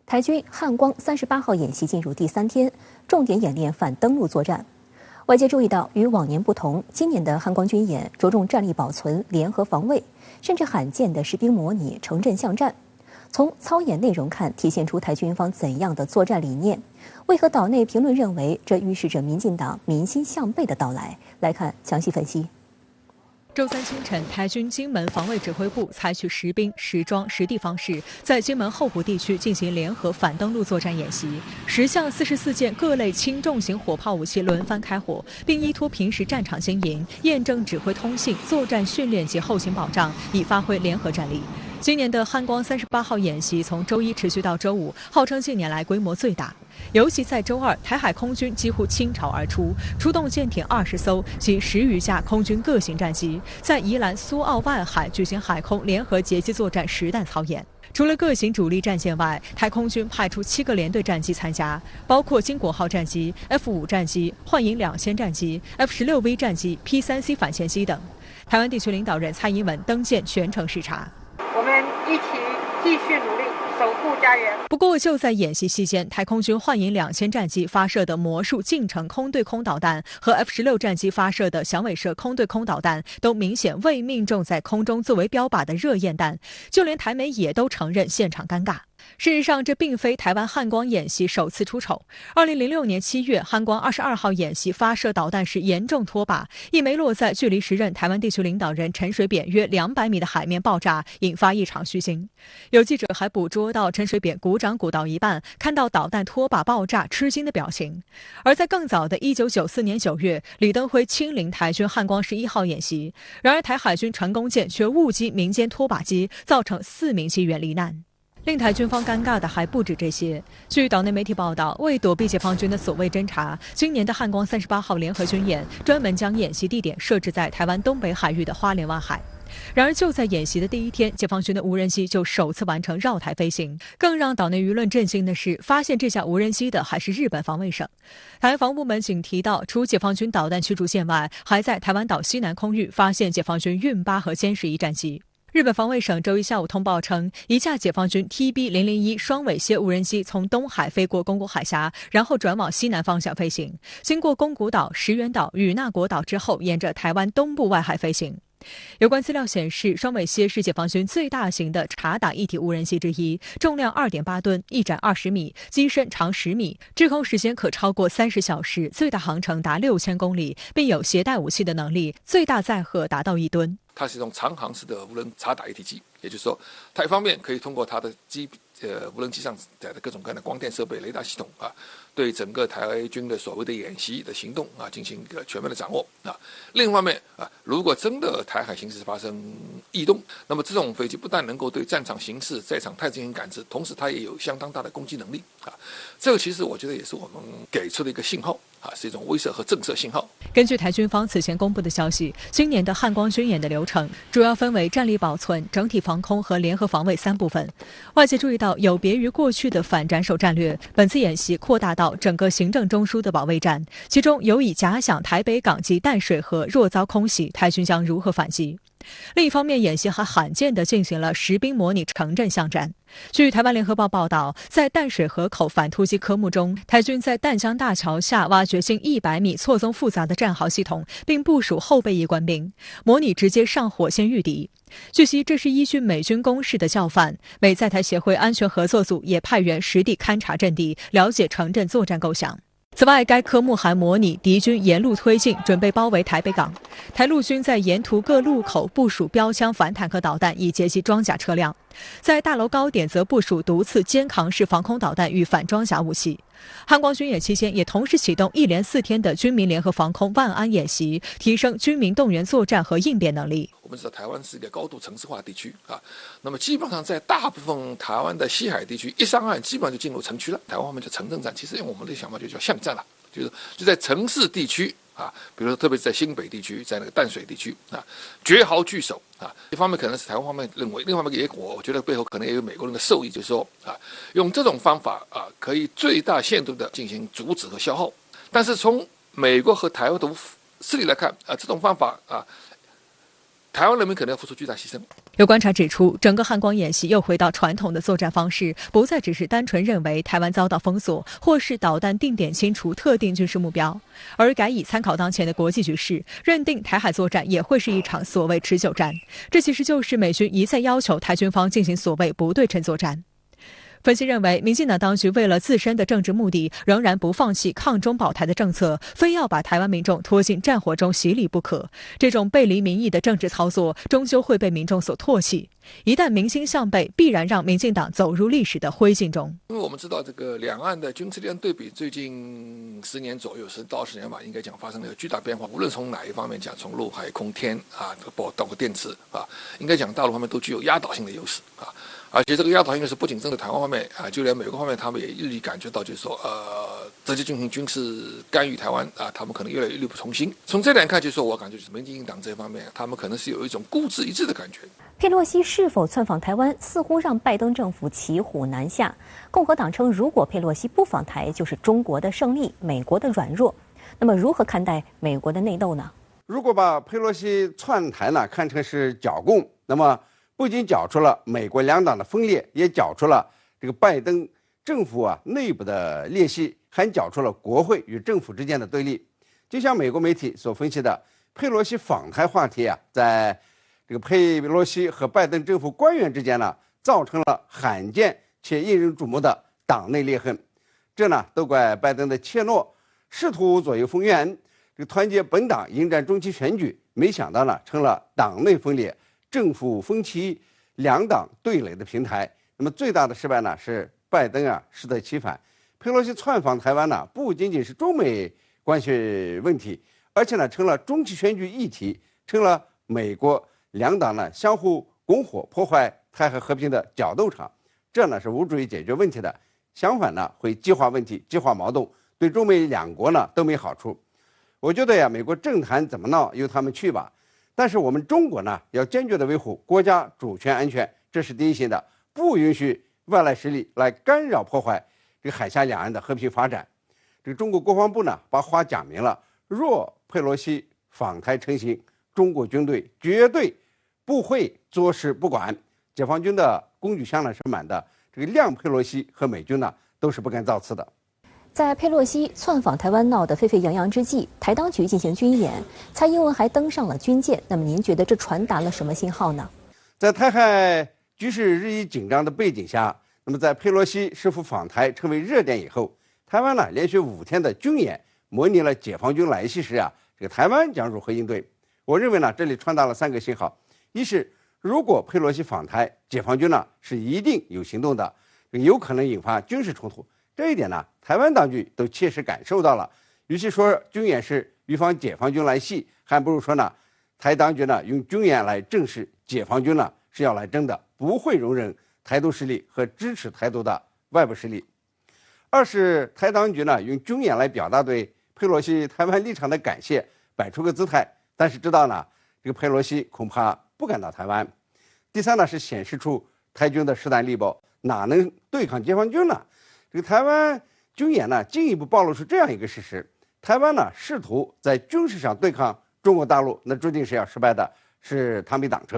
台军汉光38号演习进入第3天，重点演练反登陆作战。外界注意到，与往年不同，今年的汉光军演着重战力保存、联合防卫，甚至罕见的士兵模拟城镇巷战。从操演内容看，体现出台军方怎样的作战理念？为何岛内评论认为这预示着民进党民心向背的到来？来看详细分析。周三清晨，台军金门防卫指挥部采取实兵、实装、实地方式，在金门候补地区进行联合反登陆作战演习。10项44件各类轻重型火炮武器轮番开火，并依托平时战场经营，验证指挥通信、作战训练及后勤保障，以发挥联合战力。今年的汉光38号演习从周一持续到周五，号称近年来规模最大。尤其在周二，台海空军几乎倾巢而出，出动舰艇20艘及10余架空军各型战机，在宜兰苏澳外海举行海空联合截击作战实弹操演。除了各型主力战舰外，台空军派出7个联队战机参加，包括金国号战机、F5战机、幻影2000战机、F16V 战机、P3C 反潜机等。台湾地区领导人蔡英文登舰全程视察。我们一起继续努力，守护家园。不过，就在演习期间，台空军幻影2000战机发射的魔术近程空对空导弹和 F16战机发射的响尾蛇空对空导弹，都明显未命中在空中作为标靶的热焰弹，就连台媒也都承认现场尴尬。事实上，这并非台湾汉光演习首次出丑。2006年7月，汉光22号演习发射导弹时严重脱靶，一枚落在距离时任台湾地区领导人陈水扁约200米的海面爆炸，引发一场虚惊。有记者还捕捉到陈水扁鼓掌鼓到一半，看到导弹脱靶爆炸吃惊的表情。而在更早的1994年9月，李登辉亲临台军汉光11号演习，然而台海军成功舰却误击民间脱靶机，造成4名机员罹难。令台军方尴尬的还不止这些。据岛内媒体报道，为躲避解放军的所谓侦察，今年的汉光38号联合军演专门将演习地点设置在台湾东北海域的花莲湾海。然而，就在演习的第一天，解放军的无人机就首次完成绕台飞行。更让岛内舆论震惊的是，发现这架无人机的还是日本防卫省。台湾防务部门仅提到，除解放军导弹驱逐舰外，还在台湾岛西南空域发现解放军运8和歼11战机。日本防卫省周一下午通报称，一架解放军 TB001 双尾蝎无人机从东海飞过宫古海峡，然后转往西南方向飞行，经过宫古岛、石垣岛、与那国岛之后，沿着台湾东部外海飞行。有关资料显示，双尾蝎是解放军最大型的察打一体无人机之一，重量2.8吨，翼展20米，机身长10米，滞空时间可超过30小时，最大航程达6000公里，并有携带武器的能力，最大载荷达到1吨。它是一种长航式的无人察打一体机，也就是说，它一方面可以通过它的无人机上载的各种各样的光电设备、雷达系统啊，对整个台军的所谓的演习的行动啊进行一个全面的掌握啊。另一方面啊，如果真的台海形势发生异动，那么这种飞机不但能够对战场形势、在场态进行感知，同时它也有相当大的攻击能力啊。这个其实我觉得也是我们给出的一个信号啊，是一种威慑和震慑信号。根据台军方此前公布的消息，今年的汉光军演的流程主要分为战力保存、整体防空和联合防卫3部分。外界注意到，有别于过去的反斩首战略，本次演习扩大到整个行政中枢的保卫战，其中有以假想台北港及淡水河若遭空袭，台军将如何反击。另一方面，演习还罕见地进行了实兵模拟城镇巷战。据台湾联合报报道，在淡水河口反突击科目中，台军在淡江大桥下挖掘近100米错综复杂的战壕系统，并部署后备役官兵，模拟直接上火线御敌。据悉，这是依据美军攻势的教范，美在台协会安全合作组也派员实地勘察阵地，了解城镇作战构想。此外，该科目还模拟敌军沿路推进，准备包围台北港。台陆军在沿途各路口部署标枪、反坦克导弹，以截击装甲车辆。在大楼高点则部署毒刺肩扛式防空导弹与反装甲武器。汉光军演期间，也同时启动1连4天的军民联合防空万安演习，提升军民动员作战和应变能力。我们知道台湾是一个高度城市化地区啊，那么基本上在大部分台湾的西海地区，一上岸基本上就进入城区了。台湾方面叫城镇战，其实用我们的想法就叫巷战了，就在城市地区啊，比如说特别是在新北地区，在那个淡水地区啊，绝壕据守啊。一方面可能是台湾方面认为，另外一方面我觉得背后可能也有美国人的受益，就是说啊，用这种方法啊，可以最大限度的进行阻止和消耗。但是从美国和台湾的势力来看啊，这种方法啊，台湾人民可能要付出巨大牺牲。有观察指出，整个汉光演习又回到传统的作战方式，不再只是单纯认为台湾遭到封锁，或是导弹定点清除特定军事目标，而改以参考当前的国际局势，认定台海作战也会是一场所谓持久战。这其实就是美军一再要求台军方进行所谓不对称作战。分析认为，民进党当局为了自身的政治目的，仍然不放弃抗中保台的政策，非要把台湾民众拖进战火中洗礼不可。这种背离民意的政治操作，终究会被民众所唾弃。一旦民心向背，必然让民进党走入历史的灰烬中。因为我们知道，这个两岸的军事力量对比，最近10年左右，10到20年吧，应该讲发生了巨大变化。无论从哪一方面讲，从陆海空天啊，包括电磁啊，应该讲大陆方面都具有压倒性的优势啊。而且这个压倒性是不仅针对台湾方面啊，就连美国方面，他们也日益感觉到，就是说，直接进行军事干预台湾啊，他们可能越来越力不从心。从这点看，就是说我感觉就是民进党这方面，他们可能是有一种固执一致的感觉。佩洛西是否窜访台湾，似乎让拜登政府骑虎难下。共和党称，如果佩洛西不访台，就是中国的胜利，美国的软弱。那么，如何看待美国的内斗呢？如果把佩洛西窜台呢看成是剿共，那么不仅搅出了美国两党的分裂，也搅出了这个拜登政府内部的裂隙，还搅出了国会与政府之间的对立。就像美国媒体所分析的，佩洛西访台话题在这个佩洛西和拜登政府官员之间造成了罕见且引人瞩目的党内裂痕。这都怪拜登的怯懦，试图左右逢源，这个团结本党迎战中期选举，没想到成了党内分裂、政府分歧、两党对垒的平台。那么最大的失败是拜登适得其反。佩洛西窜访台湾不仅仅是中美关系问题，而且成了中期选举议题，成了美国两党相互拱火破坏台海和平的角斗场。这是无助于解决问题的，相反会激化问题、激化矛盾，对中美两国都没好处。我觉得美国政坛怎么闹由他们去吧，但是我们中国要坚决地维护国家主权安全，这是第一性的，不允许外来势力来干扰破坏这个海峡两岸的和平发展。这个中国国防部把话讲明了，若佩洛西访台成行，中国军队绝对不会坐视不管，解放军的工具箱是满的，这个谅佩洛西和美军都是不敢造次的。在佩洛西窜访台湾闹得沸沸扬扬之际，台当局进行军演，蔡英文还登上了军舰。那么您觉得这传达了什么信号呢？在台海局势日益紧张的背景下，那么在佩洛西是否访台成为热点以后，台湾连续5天的军演模拟了解放军来袭时这个台湾将如何应对。我认为这里传达了3个信号：一是如果佩洛西访台，解放军是一定有行动的，有可能引发军事冲突。这一点台湾当局都切实感受到了。与其说军演是预防解放军来袭，还不如说台当局用军演来证实解放军是要来真的，不会容忍台独势力和支持台独的外部势力。二是台当局用军演来表达对佩洛西台湾立场的感谢，摆出个姿态，但是知道这个佩洛西恐怕不敢到台湾。第三是显示出台军的势单力薄，哪能对抗解放军呢？这个台湾军演进一步暴露出这样一个事实：台湾试图在军事上对抗中国大陆，那注定是要失败的，是螳臂挡车。